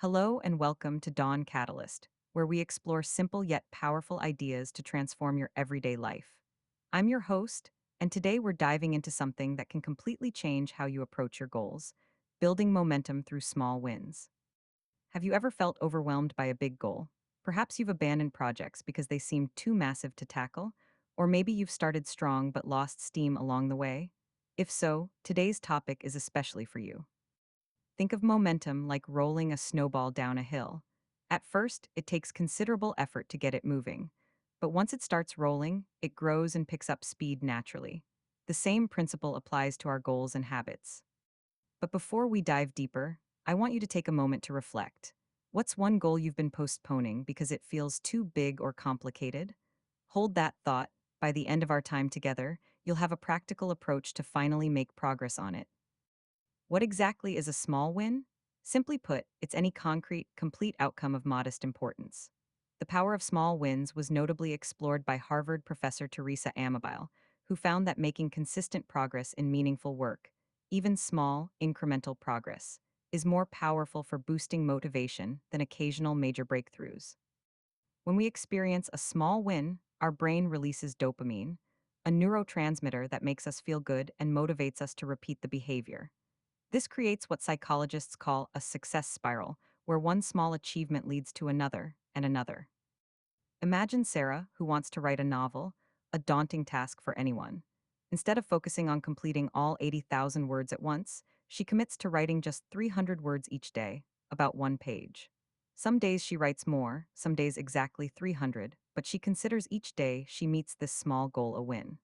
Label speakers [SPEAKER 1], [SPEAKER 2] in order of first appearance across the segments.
[SPEAKER 1] Hello and welcome to Dawn Catalyst, where we explore simple yet powerful ideas to transform your everyday life. I'm your host, and today we're diving into something that can completely change how you approach your goals, building momentum through small wins. Have you ever felt overwhelmed by a big goal? Perhaps you've abandoned projects because they seemed too massive to tackle, or maybe you've started strong but lost steam along the way. If so, today's topic is especially for you. Think of momentum like rolling a snowball down a hill. At first, it takes considerable effort to get it moving, but once it starts rolling, it grows and picks up speed naturally. The same principle applies to our goals and habits. But before we dive deeper, I want you to take a moment to reflect. What's one goal you've been postponing because it feels too big or complicated? Hold that thought. By the end of our time together, you'll have a practical approach to finally make progress on it. What exactly is a small win? Simply put, it's any concrete, complete outcome of modest importance. The power of small wins was notably explored by Harvard professor Teresa Amabile, who found that making consistent progress in meaningful work, even small, incremental progress, is more powerful for boosting motivation than occasional major breakthroughs. When we experience a small win, our brain releases dopamine, a neurotransmitter that makes us feel good and motivates us to repeat the behavior. This creates what psychologists call a success spiral, where one small achievement leads to another and another. Imagine Sarah, who wants to write a novel, a daunting task for anyone. Instead of focusing on completing all 80,000 words at once, she commits to writing just 300 words each day, about one page. Some days she writes more, some days exactly 300, but she considers each day she meets this small goal a win.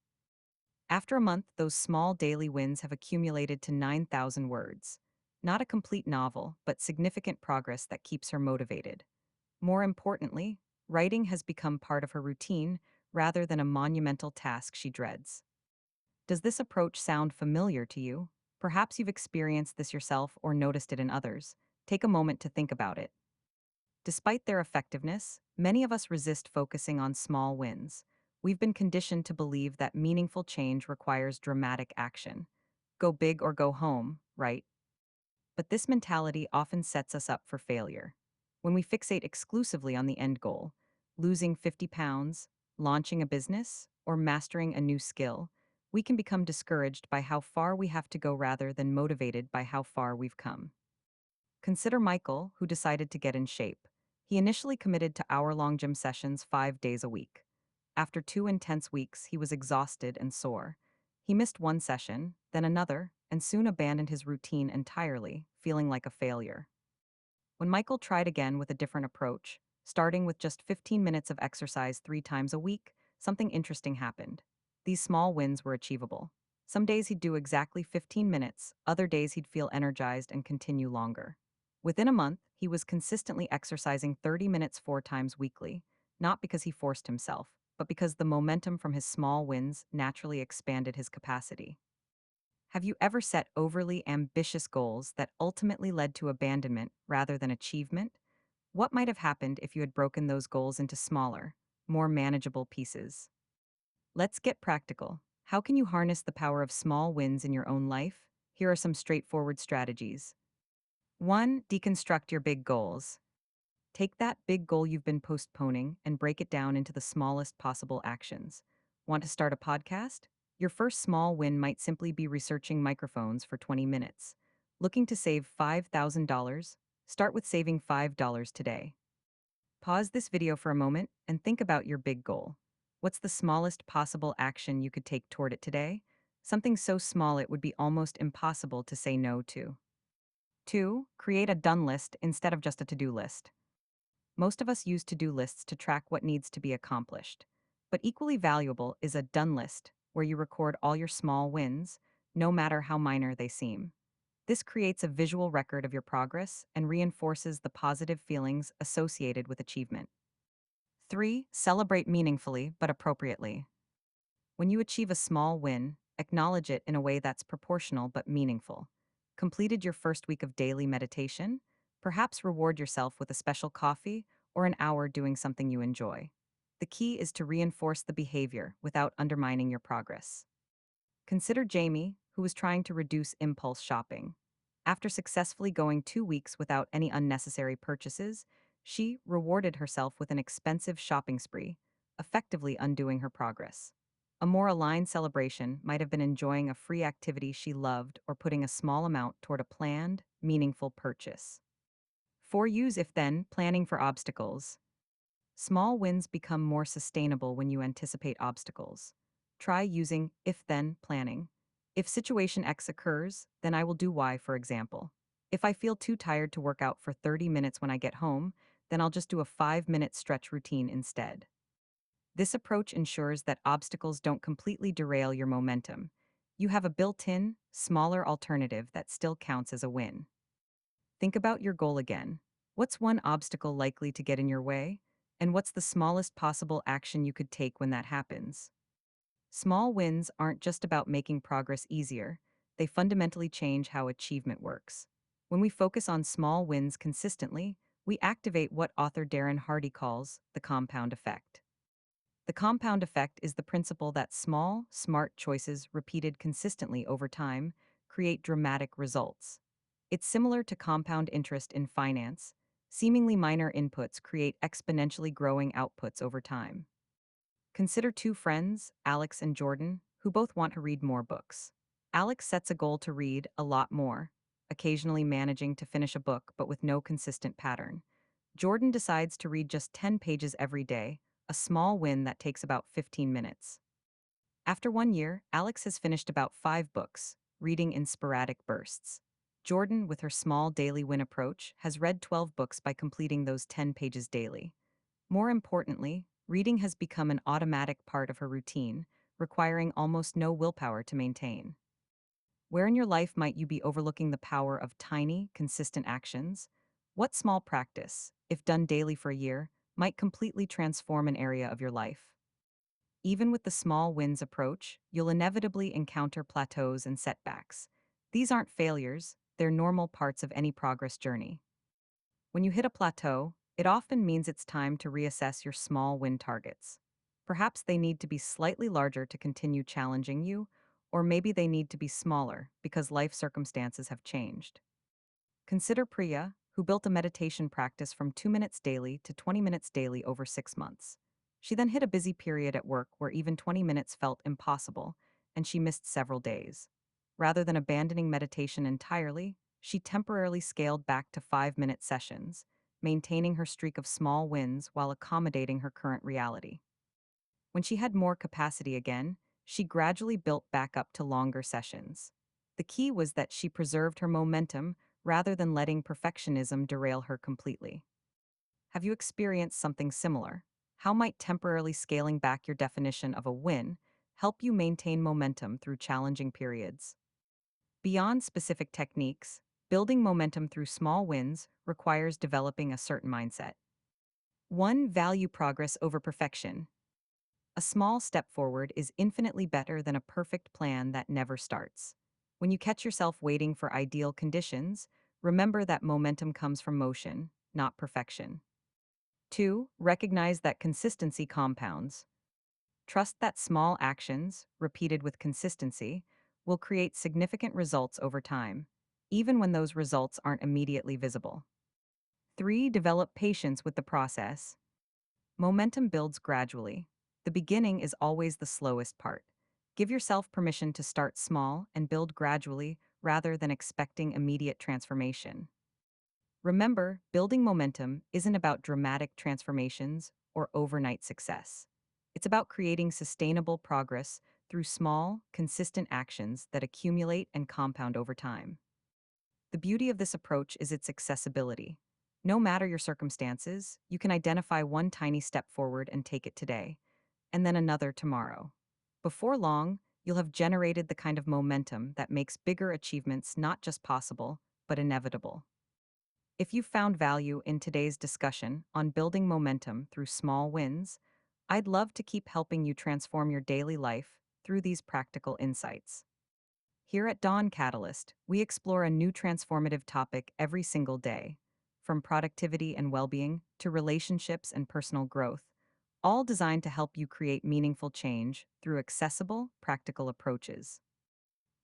[SPEAKER 1] After a month, those small daily wins have accumulated to 9,000 words. Not a complete novel, but significant progress that keeps her motivated. More importantly, writing has become part of her routine rather than a monumental task she dreads. Does this approach sound familiar to you? Perhaps you've experienced this yourself or noticed it in others. Take a moment to think about it. Despite their effectiveness, many of us resist focusing on small wins. We've been conditioned to believe that meaningful change requires dramatic action. Go big or go home, right? But this mentality often sets us up for failure. When we fixate exclusively on the end goal, losing 50 pounds, launching a business, or mastering a new skill, we can become discouraged by how far we have to go rather than motivated by how far we've come. Consider Michael, who decided to get in shape. He initially committed to hour-long gym sessions 5 days a week. After 2 intense weeks, he was exhausted and sore. He missed one session, then another, and soon abandoned his routine entirely, feeling like a failure. When Michael tried again with a different approach, starting with just 15 minutes of exercise 3 times a week, something interesting happened. These small wins were achievable. Some days he'd do exactly 15 minutes, other days he'd feel energized and continue longer. Within a month, he was consistently exercising 30 minutes 4 times weekly, not because he forced himself, but because the momentum from his small wins naturally expanded his capacity. Have you ever set overly ambitious goals that ultimately led to abandonment rather than achievement? What might have happened if you had broken those goals into smaller, more manageable pieces? Let's get practical. How can you harness the power of small wins in your own life? Here are some straightforward strategies. 1. Deconstruct your big goals. Take that big goal you've been postponing and break it down into the smallest possible actions. Want to start a podcast? Your first small win might simply be researching microphones for 20 minutes. Looking to save $5,000? Start with saving $5 today. Pause this video for a moment and think about your big goal. What's the smallest possible action you could take toward it today? Something so small it would be almost impossible to say no to. 2. Create a done list instead of just a to-do list. Most of us use to-do lists to track what needs to be accomplished. But equally valuable is a done list, where you record all your small wins, no matter how minor they seem. This creates a visual record of your progress and reinforces the positive feelings associated with achievement. 3. Celebrate meaningfully but appropriately. When you achieve a small win, acknowledge it in a way that's proportional but meaningful. Completed your first week of daily meditation? Perhaps reward yourself with a special coffee or an hour doing something you enjoy. The key is to reinforce the behavior without undermining your progress. Consider Jamie, who was trying to reduce impulse shopping. After successfully going 2 weeks without any unnecessary purchases, she rewarded herself with an expensive shopping spree, effectively undoing her progress. A more aligned celebration might have been enjoying a free activity she loved or putting a small amount toward a planned, meaningful purchase. For use if then, planning for obstacles. Small wins become more sustainable when you anticipate obstacles. Try using if then planning. If situation X occurs, then I will do Y, for example. If I feel too tired to work out for 30 minutes when I get home, then I'll just do a 5-minute stretch routine instead. This approach ensures that obstacles don't completely derail your momentum. You have a built in, smaller alternative that still counts as a win. Think about your goal again. What's one obstacle likely to get in your way? And what's the smallest possible action you could take when that happens? Small wins aren't just about making progress easier, they fundamentally change how achievement works. When we focus on small wins consistently, we activate what author Darren Hardy calls the compound effect. The compound effect is the principle that small, smart choices repeated consistently over time create dramatic results. It's similar to compound interest in finance. Seemingly minor inputs create exponentially growing outputs over time. Consider two friends, Alex and Jordan, who both want to read more books. Alex sets a goal to read a lot more, occasionally managing to finish a book but with no consistent pattern. Jordan decides to read just 10 pages every day, a small win that takes about 15 minutes. After 1 year, Alex has finished about 5 books, reading in sporadic bursts. Jordan, with her small daily win approach, has read 12 books by completing those 10 pages daily. More importantly, reading has become an automatic part of her routine, requiring almost no willpower to maintain. Where in your life might you be overlooking the power of tiny, consistent actions? What small practice, if done daily for a year, might completely transform an area of your life? Even with the small wins approach, you'll inevitably encounter plateaus and setbacks. These aren't failures, they're normal parts of any progress journey. When you hit a plateau, it often means it's time to reassess your small win targets. Perhaps they need to be slightly larger to continue challenging you, or maybe they need to be smaller because life circumstances have changed. Consider Priya, who built a meditation practice from 2 minutes daily to 20 minutes daily over 6 months. She then hit a busy period at work where even 20 minutes felt impossible, and she missed several days. Rather than abandoning meditation entirely, she temporarily scaled back to 5-minute sessions, maintaining her streak of small wins while accommodating her current reality. When she had more capacity again, she gradually built back up to longer sessions. The key was that she preserved her momentum rather than letting perfectionism derail her completely. Have you experienced something similar? How might temporarily scaling back your definition of a win help you maintain momentum through challenging periods? Beyond specific techniques, building momentum through small wins requires developing a certain mindset. One, value progress over perfection. A small step forward is infinitely better than a perfect plan that never starts. When you catch yourself waiting for ideal conditions, remember that momentum comes from motion, not perfection. 2. Recognize that consistency compounds. Trust that small actions, repeated with consistency, will create significant results over time, even when those results aren't immediately visible. 3. Develop patience with the process. Momentum builds gradually. The beginning is always the slowest part. Give yourself permission to start small and build gradually rather than expecting immediate transformation. Remember, building momentum isn't about dramatic transformations or overnight success. It's about creating sustainable progress through small, consistent actions that accumulate and compound over time. The beauty of this approach is its accessibility. No matter your circumstances, you can identify one tiny step forward and take it today, and then another tomorrow. Before long, you'll have generated the kind of momentum that makes bigger achievements not just possible, but inevitable. If you found value in today's discussion on building momentum through small wins, I'd love to keep helping you transform your daily life through these practical insights. Here at Dawn Catalyst, we explore a new transformative topic every single day, from productivity and well-being to relationships and personal growth, all designed to help you create meaningful change through accessible, practical approaches.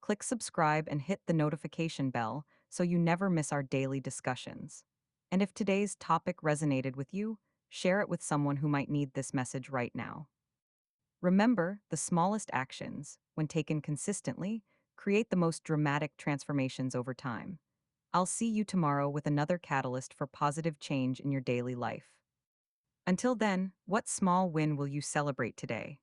[SPEAKER 1] Click subscribe and hit the notification bell so you never miss our daily discussions. And if today's topic resonated with you, share it with someone who might need this message right now. Remember, the smallest actions, when taken consistently, create the most dramatic transformations over time. I'll see you tomorrow with another catalyst for positive change in your daily life. Until then, what small win will you celebrate today?